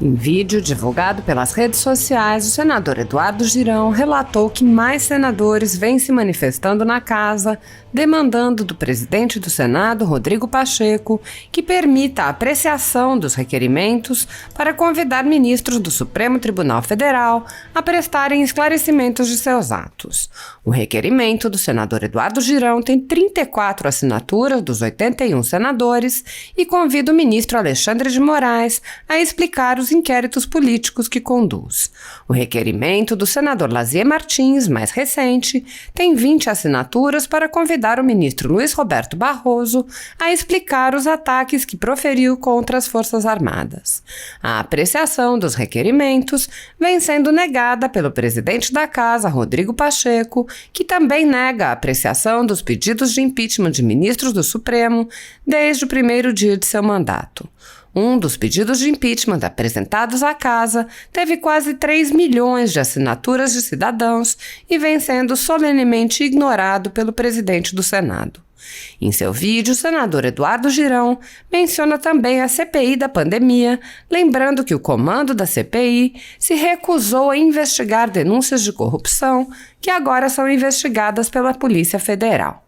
Em vídeo divulgado pelas redes sociais, o senador Eduardo Girão relatou que mais senadores vêm se manifestando na casa, demandando do presidente do Senado, Rodrigo Pacheco, que permita a apreciação dos requerimentos para convidar ministros do Supremo Tribunal Federal a prestarem esclarecimentos de seus atos. O requerimento do senador Eduardo Girão tem 34 assinaturas dos 81 senadores e convida o ministro Alexandre de Moraes a explicar os inquéritos políticos que conduz. O requerimento do senador Lazier Martins, mais recente, tem 20 assinaturas para convidar o ministro Luiz Roberto Barroso a explicar os ataques que proferiu contra as Forças Armadas. A apreciação dos requerimentos vem sendo negada pelo presidente da Casa, Rodrigo Pacheco, que também nega a apreciação dos pedidos de impeachment de ministros do Supremo desde o primeiro dia de seu mandato. Um dos pedidos de impeachment apresentados à Casa teve quase 3 milhões de assinaturas de cidadãos e vem sendo solenemente ignorado pelo presidente do Senado. Em seu vídeo, o senador Eduardo Girão menciona também a CPI da pandemia, lembrando que o comando da CPI se recusou a investigar denúncias de corrupção que agora são investigadas pela Polícia Federal.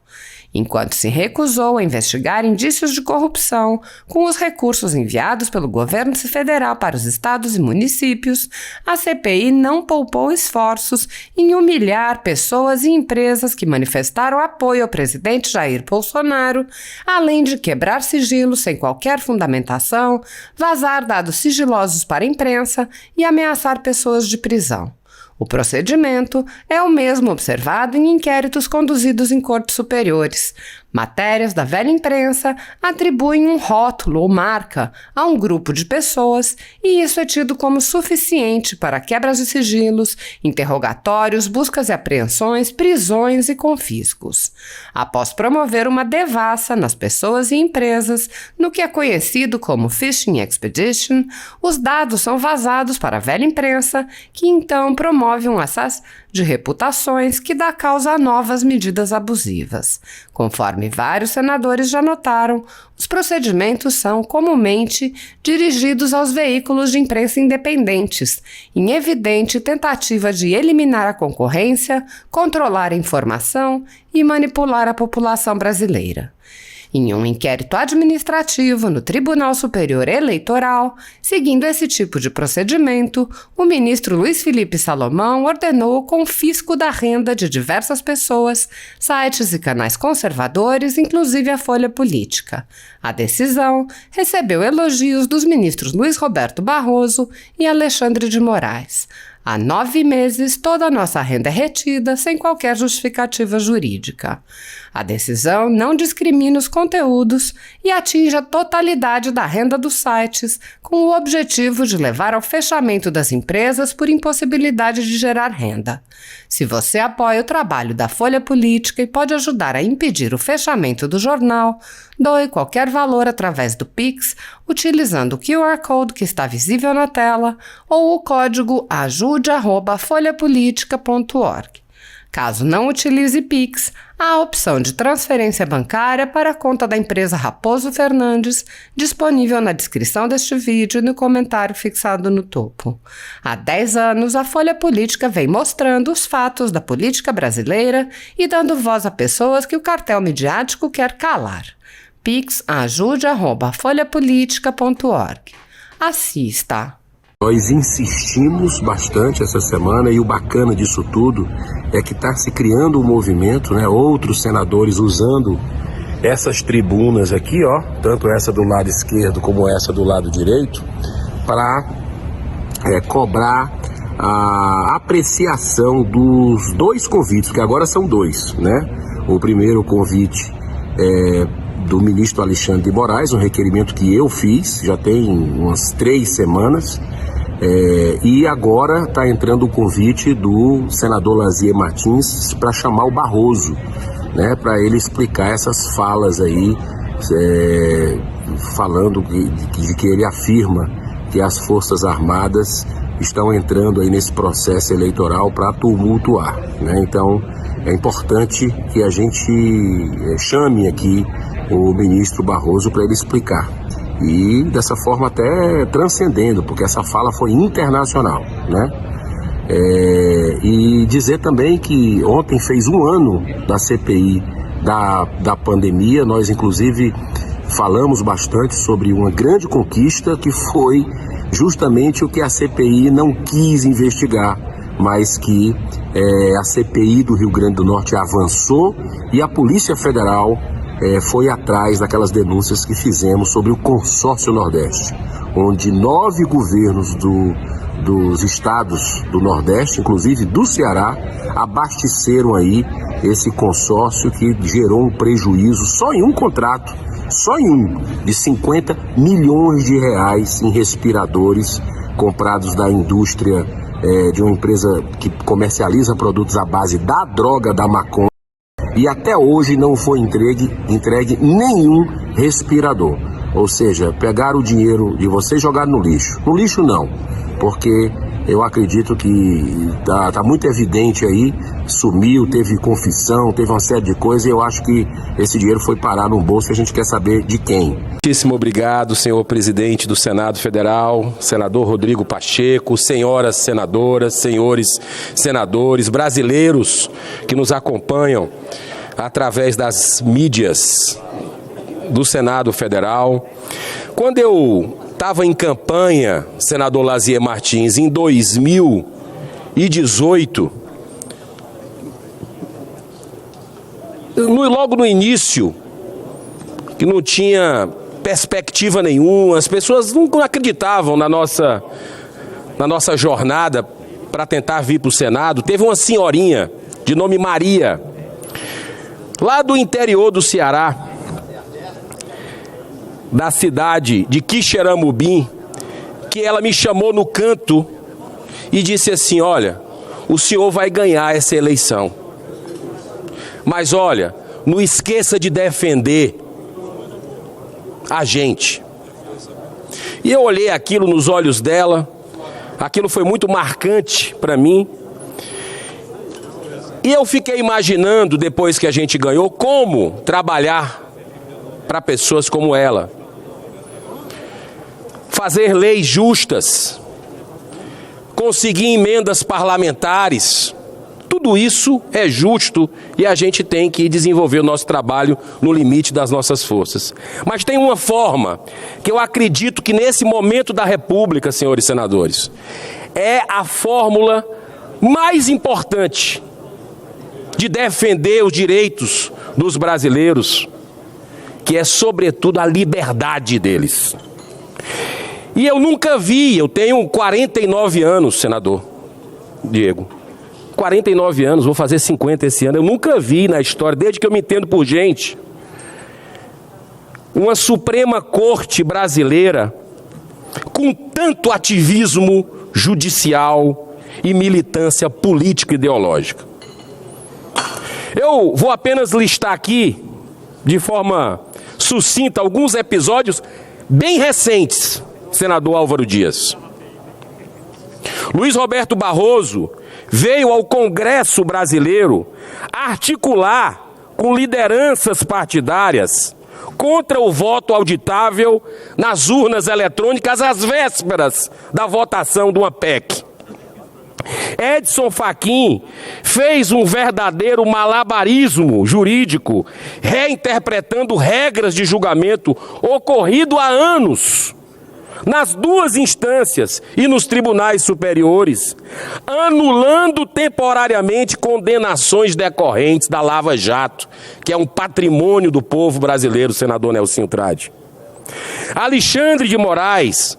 Enquanto se recusou a investigar indícios de corrupção com os recursos enviados pelo governo federal para os estados e municípios, a CPI não poupou esforços em humilhar pessoas e empresas que manifestaram apoio ao presidente Jair Bolsonaro, além de quebrar sigilos sem qualquer fundamentação, vazar dados sigilosos para a imprensa e ameaçar pessoas de prisão. O procedimento é o mesmo observado em inquéritos conduzidos em cortes superiores. Matérias da velha imprensa atribuem um rótulo ou marca a um grupo de pessoas e isso é tido como suficiente para quebras de sigilos, interrogatórios, buscas e apreensões, prisões e confiscos. Após promover uma devassa nas pessoas e empresas no que é conhecido como Fishing Expedition, os dados são vazados para a velha imprensa, que então promove um acesso de reputações que dá causa a novas medidas abusivas. Conforme vários senadores já notaram, os procedimentos são comumente dirigidos aos veículos de imprensa independentes, em evidente tentativa de eliminar a concorrência, controlar a informação e manipular a população brasileira. Em um inquérito administrativo no Tribunal Superior Eleitoral, seguindo esse tipo de procedimento, o ministro Luiz Felipe Salomão ordenou o confisco da renda de diversas pessoas, sites e canais conservadores, inclusive a Folha Política. A decisão recebeu elogios dos ministros Luiz Roberto Barroso e Alexandre de Moraes. Há 9 meses, toda a nossa renda é retida sem qualquer justificativa jurídica. A decisão não discrimina os conteúdos e atinge a totalidade da renda dos sites, com o objetivo de levar ao fechamento das empresas por impossibilidade de gerar renda. Se você apoia o trabalho da Folha Política e pode ajudar a impedir o fechamento do jornal, doe qualquer valor através do Pix, utilizando o QR Code que está visível na tela ou o código ajude@folhapolitica.org. Caso não utilize Pix, há a opção de transferência bancária para a conta da empresa Raposo Fernandes, disponível na descrição deste vídeo e no comentário fixado no topo. Há 10 anos, a Folha Política vem mostrando os fatos da política brasileira e dando voz a pessoas que o cartel midiático quer calar. pix@ajude@folhapolitica.org. Assista! Nós insistimos bastante essa semana e o bacana disso tudo é que está se criando um movimento, outros senadores usando essas tribunas aqui, tanto essa do lado esquerdo como essa do lado direito, para cobrar a apreciação dos 2 convites, que agora são 2, O primeiro convite é do ministro Alexandre de Moraes, um requerimento que eu fiz, já tem umas 3 semanas, e agora está entrando o convite do senador Lazier Martins para chamar o Barroso, para ele explicar essas falas aí, falando de que ele afirma que as Forças Armadas estão entrando aí nesse processo eleitoral para tumultuar, Então é importante que a gente chame aqui o ministro Barroso para ele explicar. e dessa forma até transcendendo, porque essa fala foi internacional, né? E dizer também que ontem fez 1 ano da CPI da pandemia. Nós inclusive falamos bastante sobre uma grande conquista que foi justamente o que a CPI não quis investigar, mas que a CPI do Rio Grande do Norte avançou e a Polícia Federal foi atrás daquelas denúncias que fizemos sobre o Consórcio Nordeste, onde 9 governos dos estados do Nordeste, inclusive do Ceará, abasteceram aí esse consórcio que gerou um prejuízo só em um contrato, de 50 milhões de reais em respiradores comprados da indústria, de uma empresa que comercializa produtos à base da droga da maconha, e até hoje não foi entregue nenhum respirador. Ou seja, pegaram o dinheiro de vocês e jogaram no lixo. No lixo não, porque eu acredito que tá muito evidente aí, sumiu, teve confissão, teve uma série de coisas, e eu acho que esse dinheiro foi parar no bolso e a gente quer saber de quem. Muitíssimo obrigado, senhor presidente do Senado Federal, senador Rodrigo Pacheco, senhoras senadoras, senhores senadores, brasileiros que nos acompanham através das mídias do Senado Federal. Quando eu estava em campanha, senador Lazier Martins, em 2018, logo no início, que não tinha perspectiva nenhuma, as pessoas não acreditavam na nossa jornada para tentar vir para o Senado, teve uma senhorinha de nome Maria, lá do interior do Ceará, da cidade de Quixeramobim, que ela me chamou no canto e disse assim: olha, o senhor vai ganhar essa eleição, mas olha, não esqueça de defender a gente. E eu olhei aquilo nos olhos dela, aquilo foi muito marcante para mim, e eu fiquei imaginando, depois que a gente ganhou, como trabalhar para pessoas como ela. Fazer leis justas, conseguir emendas parlamentares, tudo isso é justo e a gente tem que desenvolver o nosso trabalho no limite das nossas forças. Mas tem uma forma que eu acredito que nesse momento da República, senhores senadores, é a fórmula mais importante de defender os direitos dos brasileiros, que é sobretudo a liberdade deles. E eu nunca vi, eu tenho 49 anos, senador Diego, 49 anos, vou fazer 50 esse ano, eu nunca vi na história, desde que eu me entendo por gente, uma Suprema Corte brasileira com tanto ativismo judicial e militância política e ideológica. Eu vou apenas listar aqui, de forma sucinta, alguns episódios bem recentes, senador Álvaro Dias. Luiz Roberto Barroso veio ao Congresso brasileiro articular com lideranças partidárias contra o voto auditável nas urnas eletrônicas às vésperas da votação de uma PEC. Edson Fachin fez um verdadeiro malabarismo jurídico, reinterpretando regras de julgamento ocorrido há anos nas duas instâncias e nos tribunais superiores, anulando temporariamente condenações decorrentes da Lava Jato, que é um patrimônio do povo brasileiro, senador Nelsinho Trade. Alexandre de Moraes,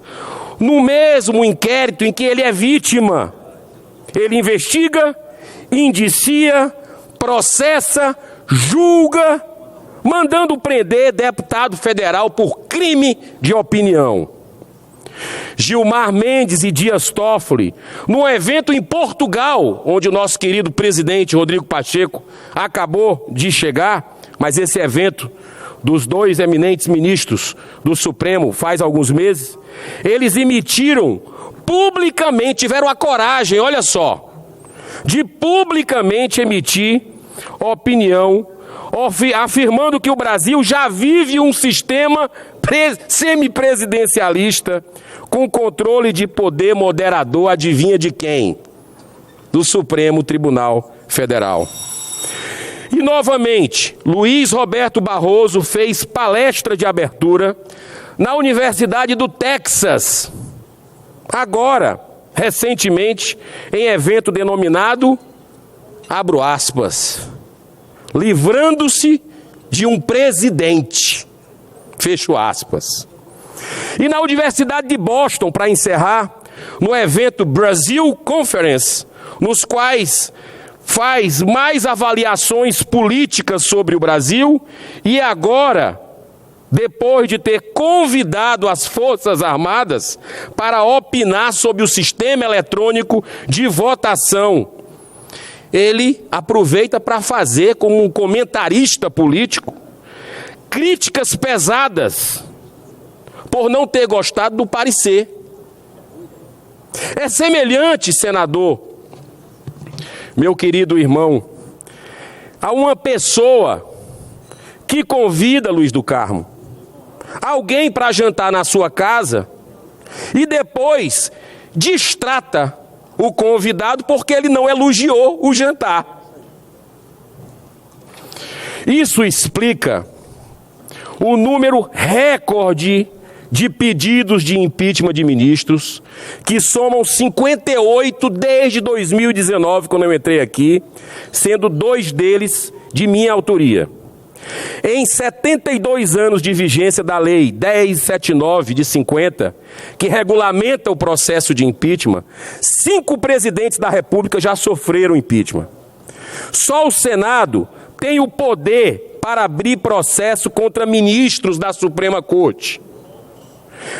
no mesmo inquérito em que ele é vítima, ele investiga, indicia, processa, julga, mandando prender deputado federal por crime de opinião. Gilmar Mendes e Dias Toffoli, num evento em Portugal, onde o nosso querido presidente Rodrigo Pacheco acabou de chegar, mas esse evento dos dois eminentes ministros do Supremo faz alguns meses, eles emitiram publicamente, tiveram a coragem, olha só, de publicamente emitir opinião afirmando que o Brasil já vive um sistema semipresidencialista com controle de poder moderador, adivinha de quem? Do Supremo Tribunal Federal. E, novamente, Luiz Roberto Barroso fez palestra de abertura na Universidade do Texas, agora, recentemente, em evento denominado, abro aspas, livrando-se de um presidente, fecho aspas. E na Universidade de Boston, para encerrar, no evento Brasil Conference, nos quais faz mais avaliações políticas sobre o Brasil, e agora, depois de ter convidado as Forças Armadas para opinar sobre o sistema eletrônico de votação, ele aproveita para fazer, como um comentarista político, críticas pesadas por não ter gostado do parecer. É semelhante, senador, meu querido irmão, a uma pessoa que convida, Luiz do Carmo, alguém para jantar na sua casa e depois destrata o convidado porque ele não elogiou o jantar. Isso explica o número recorde de pedidos de impeachment de ministros, que somam 58 desde 2019, quando eu entrei aqui, sendo 2 deles de minha autoria. Em 72 anos de vigência da Lei 1079 de 50, que regulamenta o processo de impeachment, 5 presidentes da República já sofreram impeachment. Só o Senado tem o poder para abrir processo contra ministros da Suprema Corte.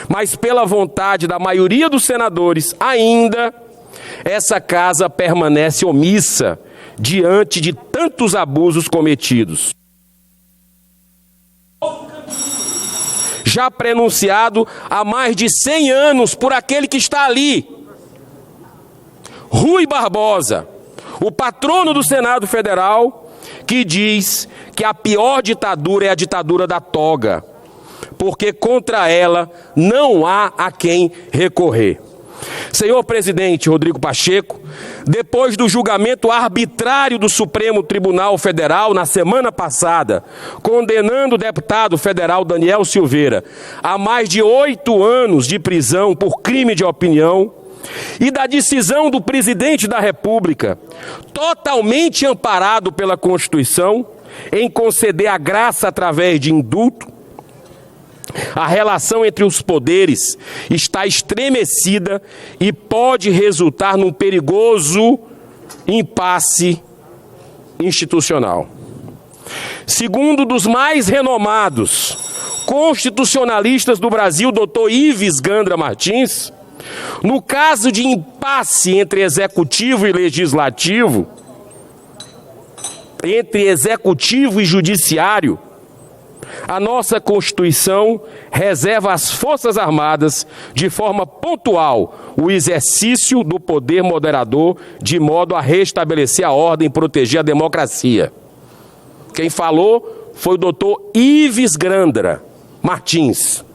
Mas pela vontade da maioria dos senadores, ainda, essa casa permanece omissa diante de tantos abusos cometidos. Já prenunciado há mais de 100 anos por aquele que está ali, Rui Barbosa, o patrono do Senado Federal, que diz que a pior ditadura é a ditadura da toga, porque contra ela não há a quem recorrer. Senhor presidente Rodrigo Pacheco, depois do julgamento arbitrário do Supremo Tribunal Federal na semana passada, condenando o deputado federal Daniel Silveira a mais de 8 anos de prisão por crime de opinião, e da decisão do presidente da República, totalmente amparado pela Constituição, em conceder a graça através de indulto, a relação entre os poderes está estremecida e pode resultar num perigoso impasse institucional. Segundo um dos mais renomados constitucionalistas do Brasil, Dr. Ives Gandra Martins, no caso de impasse entre executivo e legislativo, entre executivo e judiciário, a nossa Constituição reserva às Forças Armadas, de forma pontual, o exercício do poder moderador, de modo a restabelecer a ordem e proteger a democracia. Quem falou foi o doutor Ives Gandra Martins.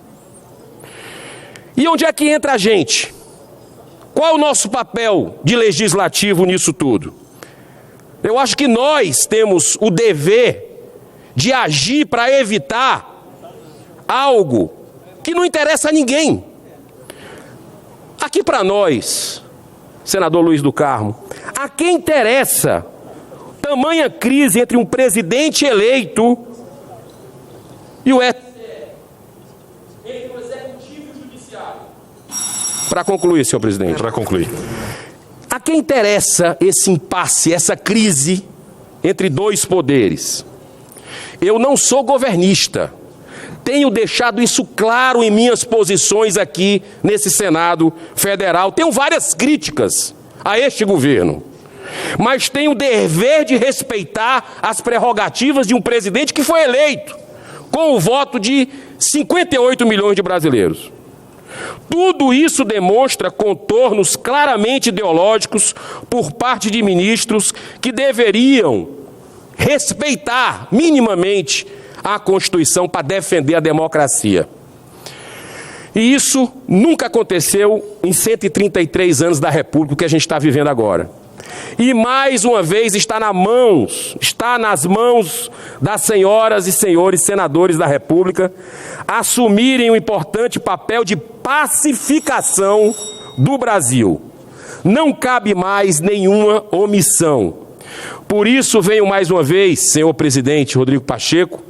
E onde é que entra a gente? Qual é o nosso papel de legislativo nisso tudo? Eu acho que nós temos o dever de agir para evitar algo que não interessa a ninguém. Aqui para nós, senador Luiz do Carmo, a quem interessa tamanha crise entre um presidente eleito e o executivo e o judiciário? Para concluir, senhor presidente. Para concluir. A quem interessa esse impasse, essa crise entre 2 poderes? Eu não sou governista, tenho deixado isso claro em minhas posições aqui nesse Senado Federal. Tenho várias críticas a este governo, mas tenho o dever de respeitar as prerrogativas de um presidente que foi eleito com o voto de 58 milhões de brasileiros. Tudo isso demonstra contornos claramente ideológicos por parte de ministros que deveriam respeitar minimamente a Constituição para defender a democracia. E isso nunca aconteceu em 133 anos da República que a gente está vivendo agora. E mais uma vez está nas mãos das senhoras e senhores senadores da República assumirem o importante papel de pacificação do Brasil. Não cabe mais nenhuma omissão. Por isso venho mais uma vez, senhor presidente Rodrigo Pacheco,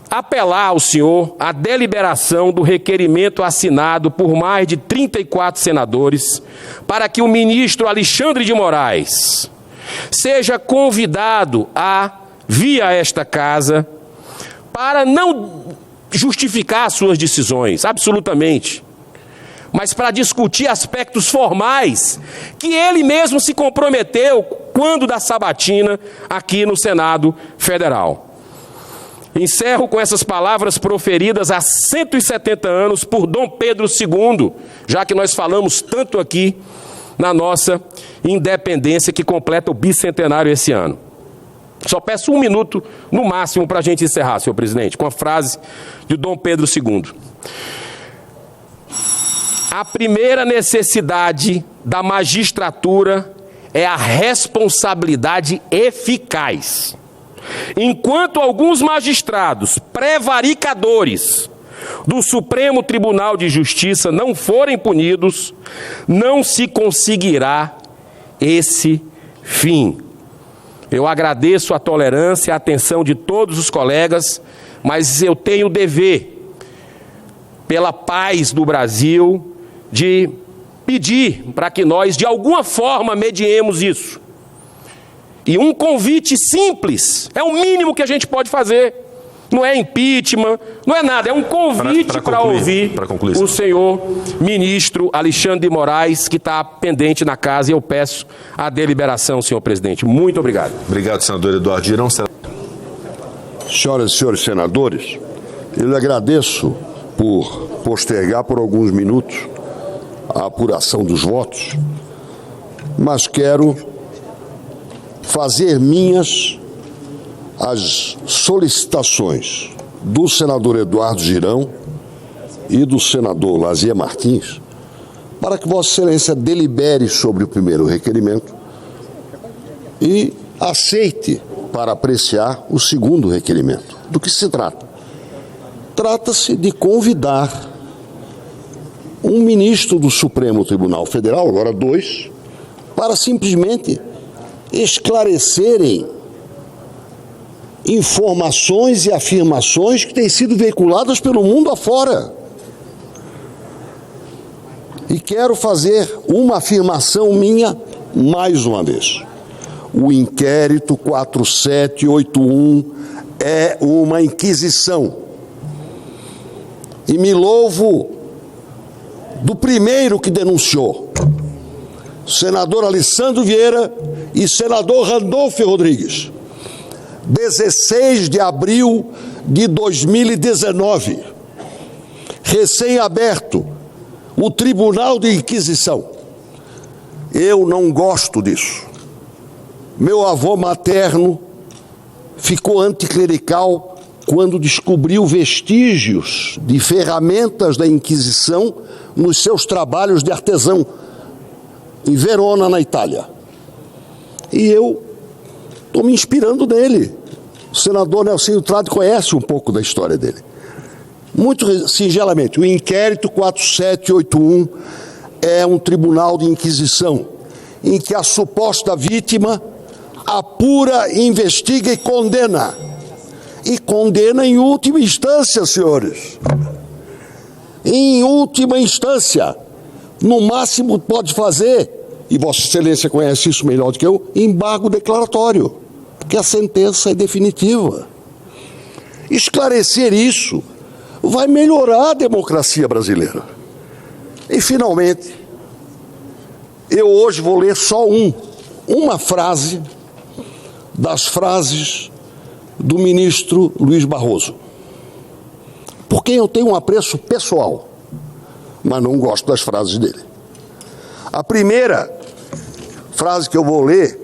apelar ao senhor a deliberação do requerimento assinado por mais de 34 senadores para que o ministro Alexandre de Moraes seja convidado via esta casa, para não justificar suas decisões, absolutamente, mas para discutir aspectos formais que ele mesmo se comprometeu quando da sabatina aqui no Senado Federal. Encerro com essas palavras proferidas há 170 anos por Dom Pedro II, já que nós falamos tanto aqui na nossa independência que completa o bicentenário esse ano. Só peço 1 minuto, no máximo, para a gente encerrar, senhor presidente, com a frase de Dom Pedro II. A primeira necessidade da magistratura é a responsabilidade eficaz. Enquanto alguns magistrados prevaricadores do Supremo Tribunal de Justiça não forem punidos, não se conseguirá esse fim. Eu agradeço a tolerância e a atenção de todos os colegas, mas eu tenho o dever, pela paz do Brasil, de pedir para que nós, de alguma forma, mediemos isso. E um convite simples, é o mínimo que a gente pode fazer. Não é impeachment, não é nada, é um convite para ouvir o senhor ministro Alexandre de Moraes, que está pendente na casa, e eu peço a deliberação, senhor presidente. Muito obrigado. Obrigado, senador Eduardo Girão. Senhoras e senhores senadores, eu lhe agradeço por postergar por alguns minutos a apuração dos votos, mas quero fazer minhas as solicitações do senador Eduardo Girão e do senador Lazier Martins para que Vossa Excelência delibere sobre o primeiro requerimento e aceite para apreciar o segundo requerimento. Do que se trata? Trata-se de convidar um ministro do Supremo Tribunal Federal, agora 2, para simplesmente esclarecerem informações e afirmações que têm sido veiculadas pelo mundo afora. E quero fazer uma afirmação minha mais uma vez. O inquérito 4781 é uma inquisição. E me louvo do primeiro que denunciou, senador Alessandro Vieira e senador Randolfo Rodrigues. 16 de abril de 2019, recém-aberto o Tribunal de Inquisição. Eu não gosto disso. Meu avô materno ficou anticlerical quando descobriu vestígios de ferramentas da Inquisição nos seus trabalhos de artesão em Verona, na Itália. E eu estou me inspirando nele. O senador Nelsinho Trade conhece um pouco da história dele. Muito singelamente, o inquérito 4781 é um tribunal de inquisição em que a suposta vítima apura, investiga e condena. E condena em última instância, senhores. Em última instância. No máximo pode fazer, e Vossa Excelência conhece isso melhor do que eu, embargo declaratório, porque a sentença é definitiva. Esclarecer isso vai melhorar a democracia brasileira. E, finalmente, eu hoje vou ler só uma frase das frases do ministro Luiz Barroso, por quem eu tenho um apreço pessoal, mas não gosto das frases dele. A primeira frase que eu vou ler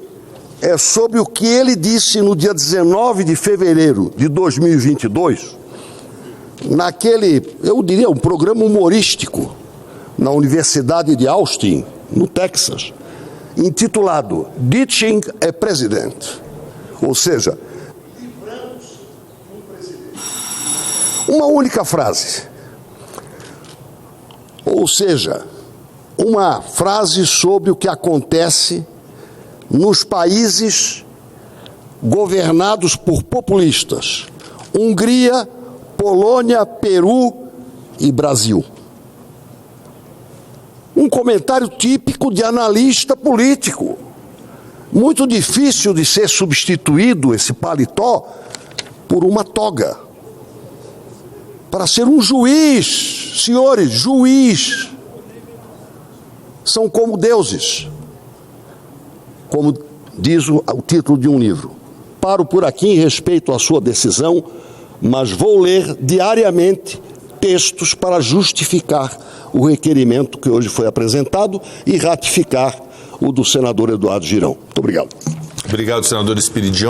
é sobre o que ele disse no dia 19 de fevereiro de 2022, naquele, eu diria, um programa humorístico na Universidade de Austin, no Texas, intitulado Ditching a President, ou seja, livramos um presidente. Uma única frase, ou seja, uma frase sobre o que acontece nos países governados por populistas: Hungria, Polônia, Peru e Brasil. Um comentário típico de analista político. Muito difícil de ser substituído, esse paletó, por uma toga. Para ser um juiz, senhores, juiz. São como deuses. Como diz o título de um livro. Paro por aqui em respeito à sua decisão, mas vou ler diariamente textos para justificar o requerimento que hoje foi apresentado e ratificar o do senador Eduardo Girão. Muito obrigado. Obrigado, senador Espiridião.